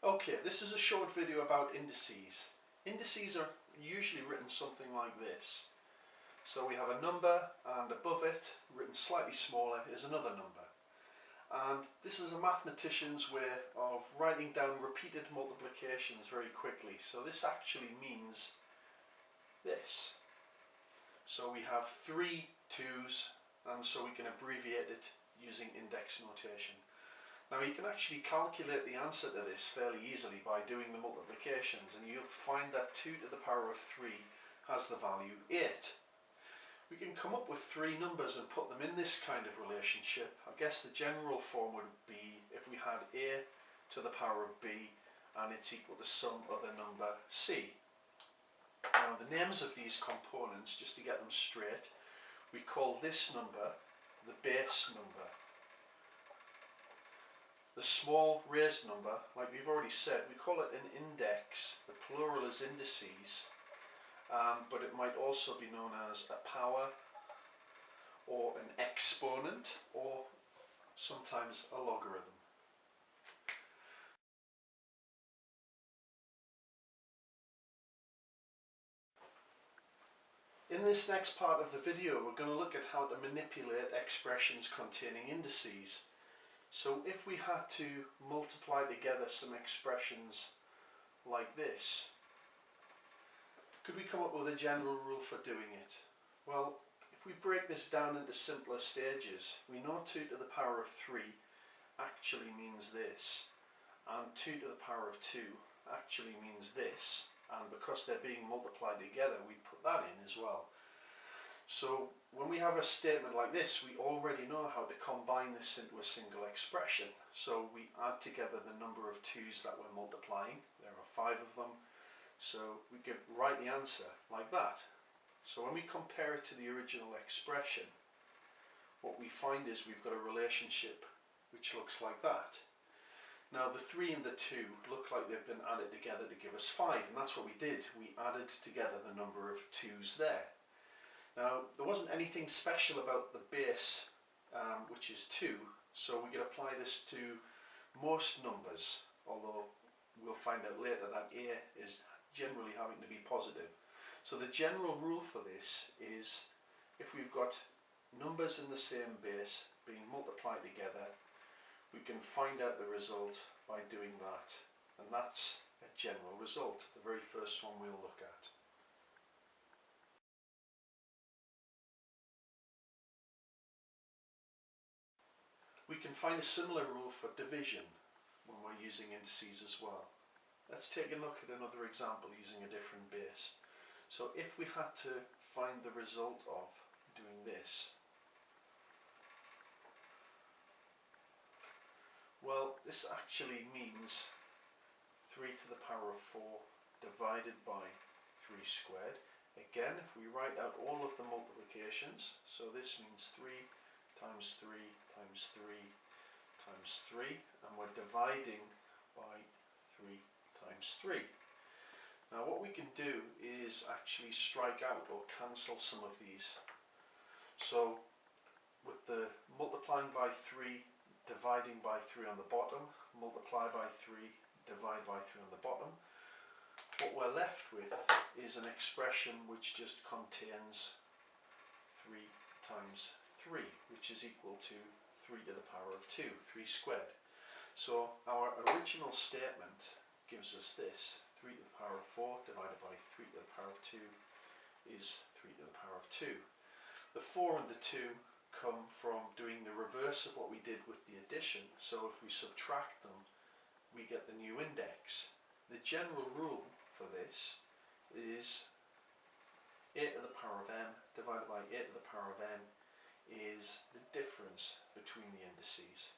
Okay, this is a short video about indices. Indices are usually written something like this. So we have a number, and above it, written slightly smaller, is another number. And this is a mathematician's way of writing down repeated multiplications very quickly. So this actually means this. So we have 3 2's, and so we can abbreviate it using index notation. Now you can actually calculate the answer to this fairly easily by doing the multiplications, and you'll find that 2 to the power of 3 has the value 8. We can come up with 3 numbers and put them in this kind of relationship. I guess the general form would be if we had a to the power of b and it's equal to some other number c. Now the names of these components, just to get them straight, we call this number the base number. The small raised number, like we've already said, we call it an index. The plural is indices, but it might also be known as a power or an exponent or sometimes a logarithm. In this next part of the video, we're going to look at how to manipulate expressions containing indices. So if we had to multiply together some expressions like this, could we come up with a general rule for doing it? Well, if we break this down into simpler stages, we know 2 to the power of 3 actually means this, and 2 to the power of 2 actually means this, and because they're being multiplied together, we put that in as well. So when we have a statement like this, we already know how to combine this into a single expression. So we add together the number of 2's that we're multiplying. There are 5 of them. So we can write the answer like that. So when we compare it to the original expression, what we find is we've got a relationship which looks like that. Now the 3 and the 2 look like they've been added together to give us 5, and that's what we did. We added together the number of 2's there. Now, there wasn't anything special about the base, which is 2, so we could apply this to most numbers, although we'll find out later that a is generally having to be positive. So the general rule for this is if we've got numbers in the same base being multiplied together, we can find out the result by doing that, and that's a general result, the very first one we'll look at. We can find a similar rule for division when we're using indices as well. Let's take a look at another example using a different base. So if we had to find the result of doing this, well, this actually means 3 to the power of 4 divided by 3 squared. Again, if we write out all of the multiplications, so this means 3 times 3 times 3 times 3, and we're dividing by 3 times 3. Now what we can do is actually strike out or cancel some of these. So with the multiplying by 3, dividing by 3 on the bottom, multiply by 3, divide by 3 on the bottom, what we're left with is an expression which just contains 3 times 3, which is equal to 3 to the power of 2, 3 squared. So our original statement gives us this, 3 to the power of 4 divided by 3 to the power of 2 is 3 to the power of 2. The 4 and the 2 come from doing the reverse of what we did with the addition, so if we subtract them, we get the new index. The general rule for this is a to the power of n divided by a to the power of n is the difference between the indices,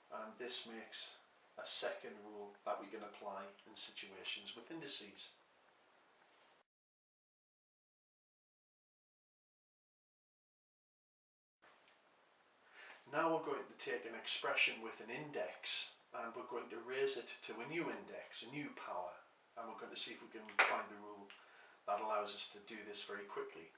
and this makes a second rule that we can apply in situations with indices. Now we're going to take an expression with an index and we're going to raise it to a new index, a new power, and we're going to see if we can find the rule that allows us to do this very quickly.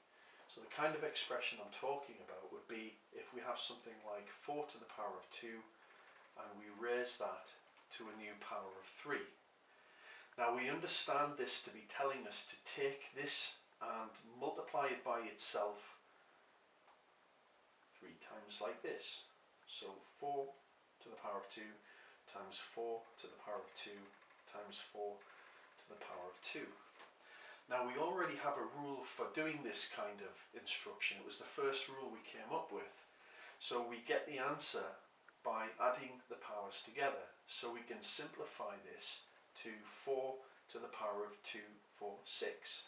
So the kind of expression I'm talking about would be if we have something like 4 to the power of 2 and we raise that to a new power of 3. Now we understand this to be telling us to take this and multiply it by itself 3 times like this. So 4 to the power of 2 times 4 to the power of 2 times 4 to the power of 2. Now we already have a rule for doing this kind of instruction. It was the first rule we came up with. So we get the answer by adding the powers together. So we can simplify this to 4 to the power of 2, 4, 6.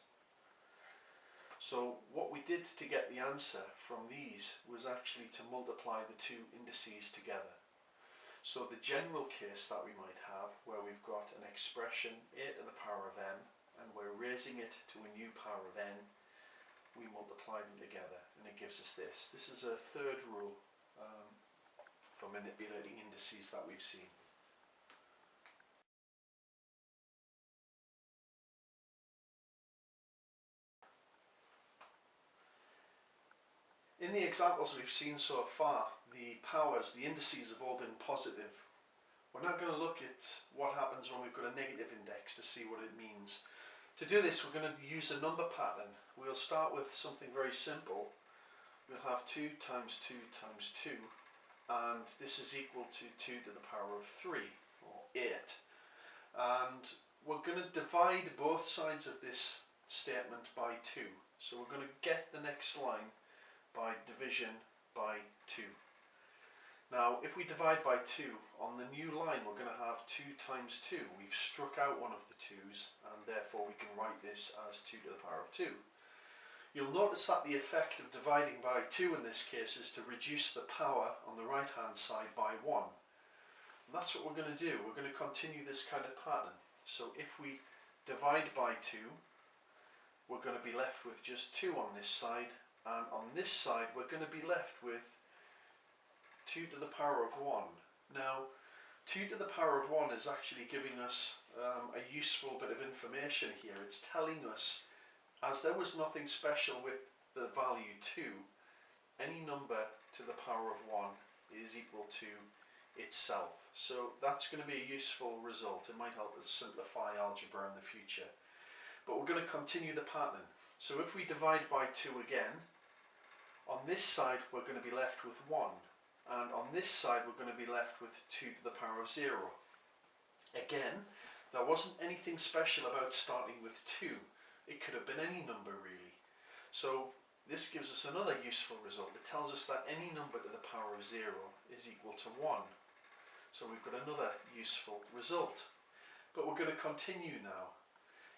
So what we did to get the answer from these was actually to multiply the two indices together. So the general case that we might have, where we've got an expression a to the power of n, and we're raising it to a new power of n, we multiply them together and it gives us this. This is a third rule for manipulating indices that we've seen. In the examples we've seen so far, the powers, the indices have all been positive. We're now going to look at what happens when we've got a negative index to see what it means. To do this, we're going to use a number pattern. We'll start with something very simple. We'll have 2 times 2 times 2, and this is equal to 2 to the power of 3, or 8. And we're going to divide both sides of this statement by 2. So we're going to get the next line by division by 2. Now, if we divide by 2, on the new line we're going to have 2 times 2. We've struck out one of the 2's, and therefore we can write this as 2 to the power of 2. You'll notice that the effect of dividing by 2 in this case is to reduce the power on the right hand side by 1. And that's what we're going to do. We're going to continue this kind of pattern. So if we divide by 2, we're going to be left with just 2 on this side, and on this side we're going to be left with 2 to the power of 1. Now, 2 to the power of 1 is actually giving us a useful bit of information here. It's telling us, as there was nothing special with the value 2, any number to the power of 1 is equal to itself. So that's going to be a useful result. It might help us simplify algebra in the future. But we're going to continue the pattern. So if we divide by 2 again, on this side we're going to be left with 1. And on this side we're going to be left with 2 to the power of 0. Again, there wasn't anything special about starting with 2. It could have been any number really. So this gives us another useful result. It tells us that any number to the power of 0 is equal to 1. So we've got another useful result. But we're going to continue now.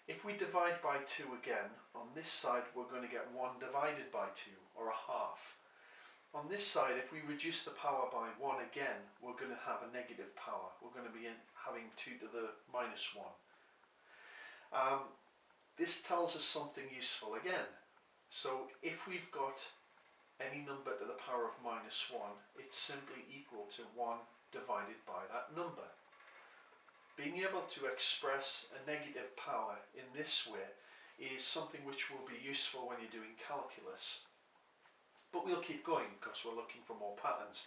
If we divide by 2 again, on this side we're going to get 1 divided by 2, or a half. On this side, if we reduce the power by 1 again, we're going to have a negative power. We're going to be having 2 to the minus 1. This tells us something useful again. So if we've got any number to the power of minus 1, it's simply equal to 1 divided by that number. Being able to express a negative power in this way is something which will be useful when you're doing calculus. But we'll keep going because we're looking for more patterns.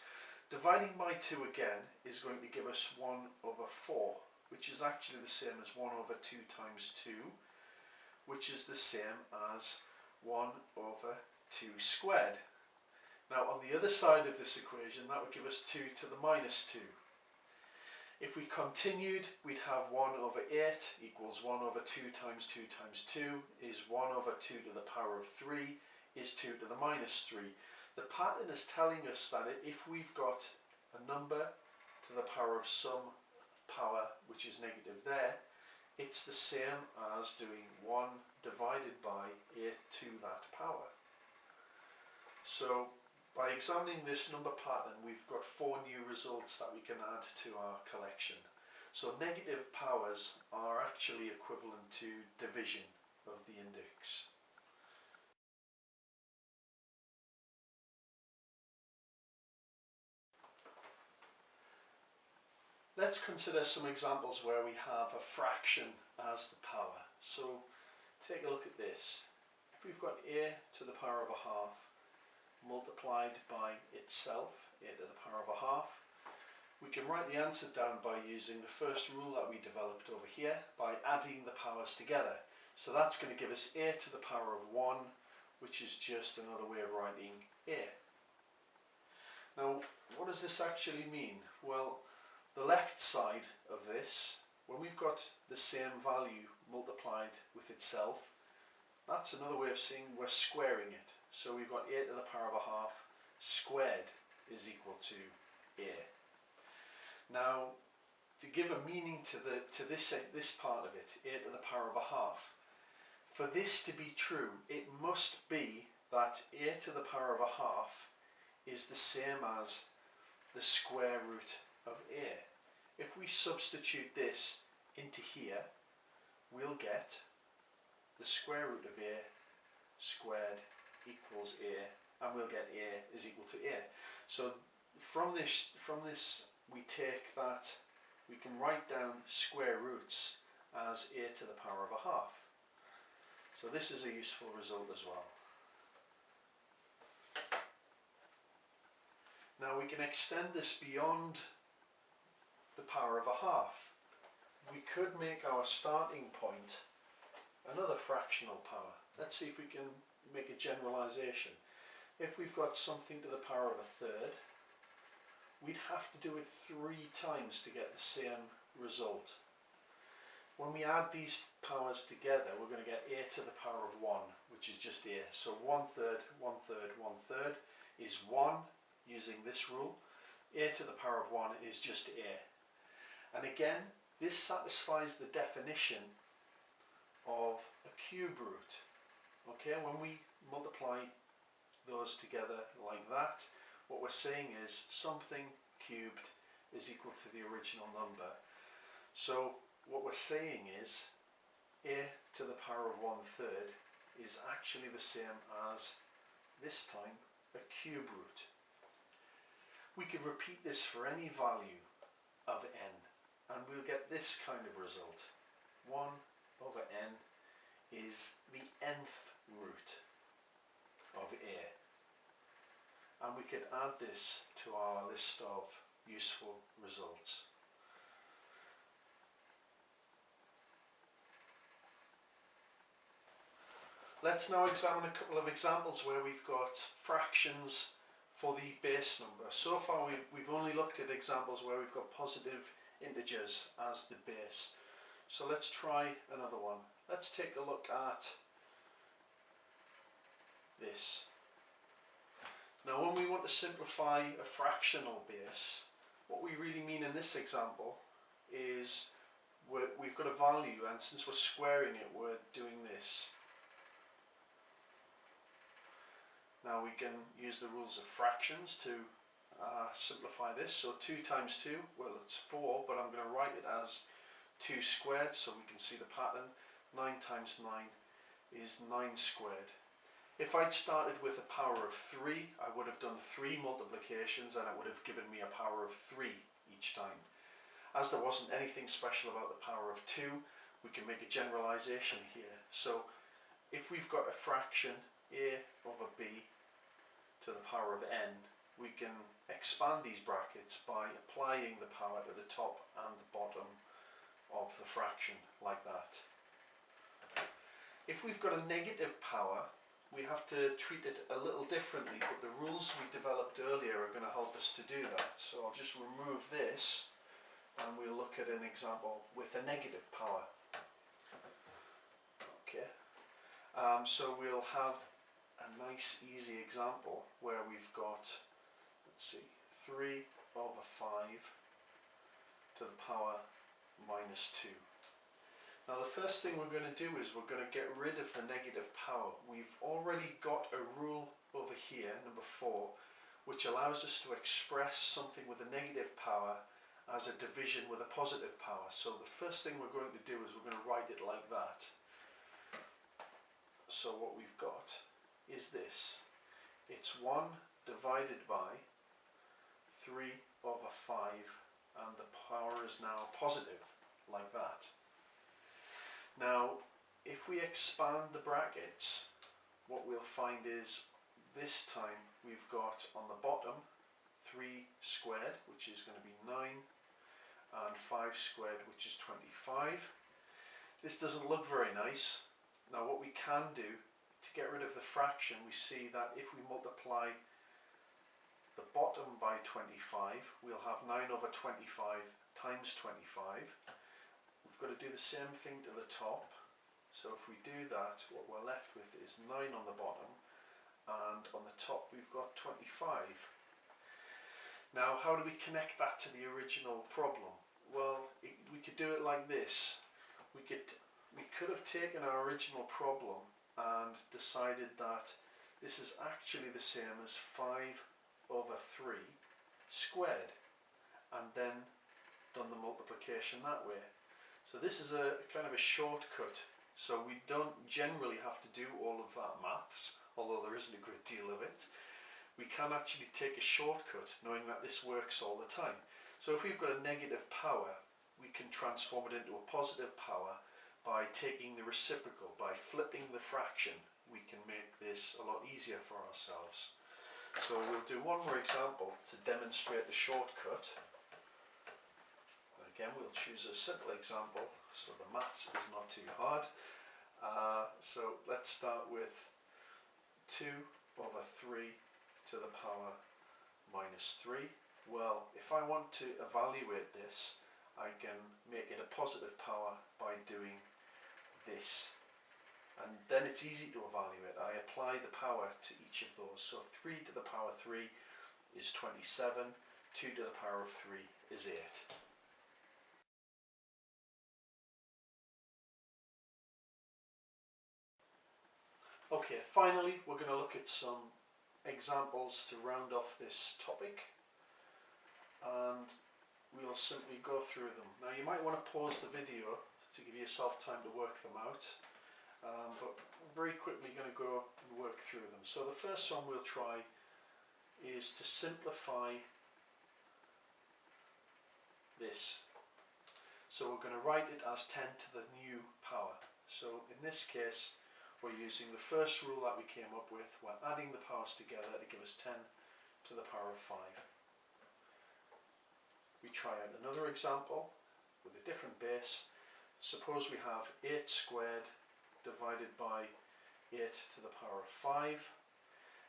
Dividing by 2 again is going to give us 1 over 4, which is actually the same as 1 over 2 times 2, which is the same as 1 over 2 squared. Now on the other side of this equation, that would give us 2 to the minus 2. If we continued, we'd have 1 over 8 equals 1 over 2 times 2 times 2 is 1 over 2 to the power of 3 is 2 to the minus 3. The pattern is telling us that if we've got a number to the power of some power, which is negative there, it's the same as doing 1 divided by 8 to that power. So by examining this number pattern, we've got 4 new results that we can add to our collection. So negative powers are actually equivalent to division of the index. Let's consider some examples where we have a fraction as the power. So take a look at this. If we've got a to the power of a half multiplied by itself, a to the power of a half, We can write the answer down by using the first rule that we developed over here, by adding the powers together. So that's going to give us a to the power of 1, which is just another way of writing a. Now, what does this actually mean? Well, the left side of this, when we've got the same value multiplied with itself, that's another way of saying we're squaring it. So we've got a to the power of a half squared is equal to a. Now, to give a meaning to this part of it, a to the power of a half, for this to be true, it must be that a to the power of a half is the same as the square root of a. If we substitute this into here, we'll get the square root of a squared equals a, and we'll get a is equal to a. So from this we take that, we can write down square roots as a to the power of a half. So this is a useful result as well. Now we can extend this beyond the power of a half. We could make our starting point another fractional power. Let's see if we can make a generalization. If we've got something to the power of a third, we'd have to do it 3 times to get the same result. When we add these powers together, we're going to get a to the power of 1, which is just a. So 1/3, 1/3, 1/3 is 1 using this rule. A to the power of 1 is just a. And again, this satisfies the definition of a cube root. Okay, when we multiply those together like that, what we're saying is something cubed is equal to the original number. So what we're saying is a to the power of 1/3 is actually the same as, this time, a cube root. We could repeat this for any value of n, and we'll get this kind of result. 1/n is the nth root of a. And we could add this to our list of useful results. Let's now examine a couple of examples where we've got fractions for the base number. So far we've only looked at examples where we've got positive integers as the base. So let's try another one. Let's take a look at this. Now when we want to simplify a fractional base, what we really mean in this example is we've got a value, and since we're squaring it, we're doing this. Now we can use the rules of fractions to simplify this. So 2 times 2, well, it's 4, but I'm going to write it as 2 squared so we can see the pattern. 9 times 9 is 9 squared. If I'd started with a power of 3, I would have done 3 multiplications and it would have given me a power of 3 each time. As there wasn't anything special about the power of 2, we can make a generalization here. So if we've got a fraction a over b to the power of n, we can expand these brackets by applying the power to the top and the bottom of the fraction, like that. If we've got a negative power, we have to treat it a little differently, but the rules we developed earlier are going to help us to do that. So I'll just remove this and we'll look at an example with a negative power. Okay, so we'll have a nice easy example where we've got, let's see, 3 over 5 to the power minus 2. Now the first thing we're going to do is we're going to get rid of the negative power. We've already got a rule over here, number 4, which allows us to express something with a negative power as a division with a positive power. So the first thing we're going to do is we're going to write it like that. So what we've got is this. It's 1 divided by 3 over 5, and the power is now positive, like that. Now, if we expand the brackets, what we'll find is this time we've got on the bottom 3 squared, which is going to be 9, and 5 squared, which is 25. This doesn't look very nice. Now what we can do to get rid of the fraction, we see that if we multiply the bottom by 25, we'll have 9 over 25 times 25. We've got to do the same thing to the top. So if we do that, what we're left with is 9 on the bottom, and on the top we've got 25. Now how do we connect that to the original problem? Well, we could do it like this. We could have taken our original problem and decided that this is actually the same as 5 over 3 squared, and then done the multiplication that way. So this is a kind of a shortcut. So we don't generally have to do all of that maths, although there isn't a great deal of it. We can actually take a shortcut knowing that this works all the time. So if we've got a negative power, we can transform it into a positive power by taking the reciprocal, by flipping the fraction. We can make this a lot easier for ourselves. So we'll do one more example to demonstrate the shortcut. Again, we'll choose a simple example so the maths is not too hard. So let's start with 2 over 3 to the power minus 3. Well, if I want to evaluate this, I can make it a positive power by doing this. And then it's easy to evaluate. I apply the power to each of those. So 3 to the power 3 is 27, 2 to the power of 3 is 8. Okay, finally we're going to look at some examples to round off this topic, and we'll simply go through them. Now you might want to pause the video to give yourself time to work them out, but I'm very quickly going to go and work through them. So the first one we'll try is to simplify this. So we're going to write it as 10 to the new power. So in this case we're using the first rule that we came up with. We're adding the powers together to give us 10 to the power of 5. We try out another example with a different base. Suppose we have 8 squared divided by 8 to the power of 5.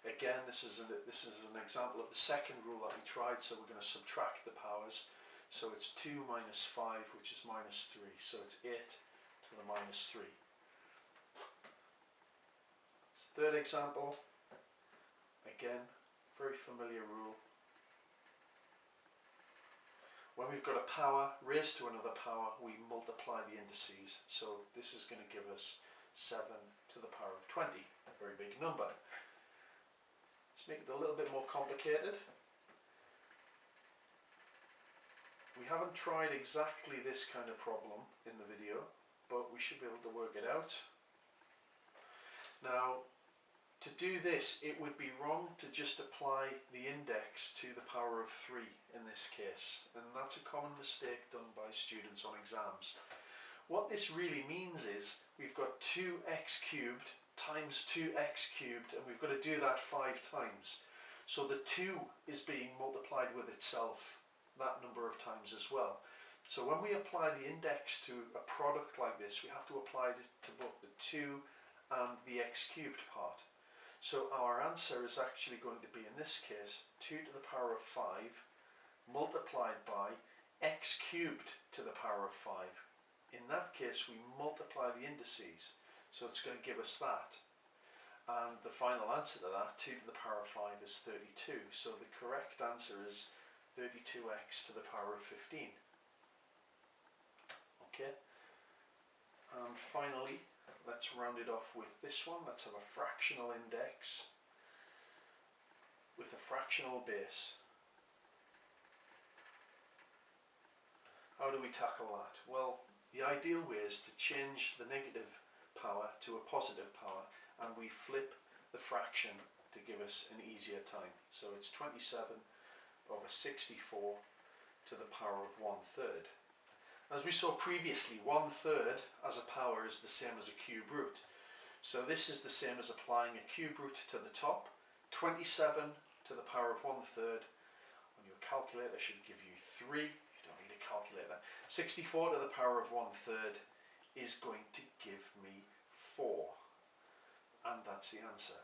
Again, this is an example of the second rule that we tried, so we're going to subtract the powers. So it's 2 minus 5, which is minus 3. So it's 8 to the minus 3. Third example, again, very familiar rule. When we've got a power raised to another power, we multiply the indices. So this is going to give us 7 to the power of 20, a very big number. Let's make it a little bit more complicated. We haven't tried exactly this kind of problem in the video, but we should be able to work it out. Now, to do this, it would be wrong to just apply the index to the power of 3 in this case, and that's a common mistake done by students on exams. What this really means is we've got 2x cubed times 2x cubed, and we've got to do that 5 times. So the 2 is being multiplied with itself that number of times as well. So when we apply the index to a product like this, we have to apply it to both the 2 and the x cubed part. So our answer is actually going to be, in this case, 2 to the power of 5 multiplied by x cubed to the power of 5. In that case, we multiply the indices, so it's going to give us that. And the final answer to that, 2 to the power of 5, is 32. So the correct answer is 32x to the power of 15. Okay. And finally, let's round it off with this one. Let's have a fractional index with a fractional base. How do we tackle that? Well, the ideal way is to change the negative power to a positive power, and we flip the fraction to give us an easier time. So it's 27 over 64 to the power of 1/3. As we saw previously, 1/3 as a power is the same as a cube root. So this is the same as applying a cube root to the top. 27 to the power of 1/3. On your calculator should give you 3. You don't need a calculator. 64 to the power of 1/3 is going to give me 4. And that's the answer.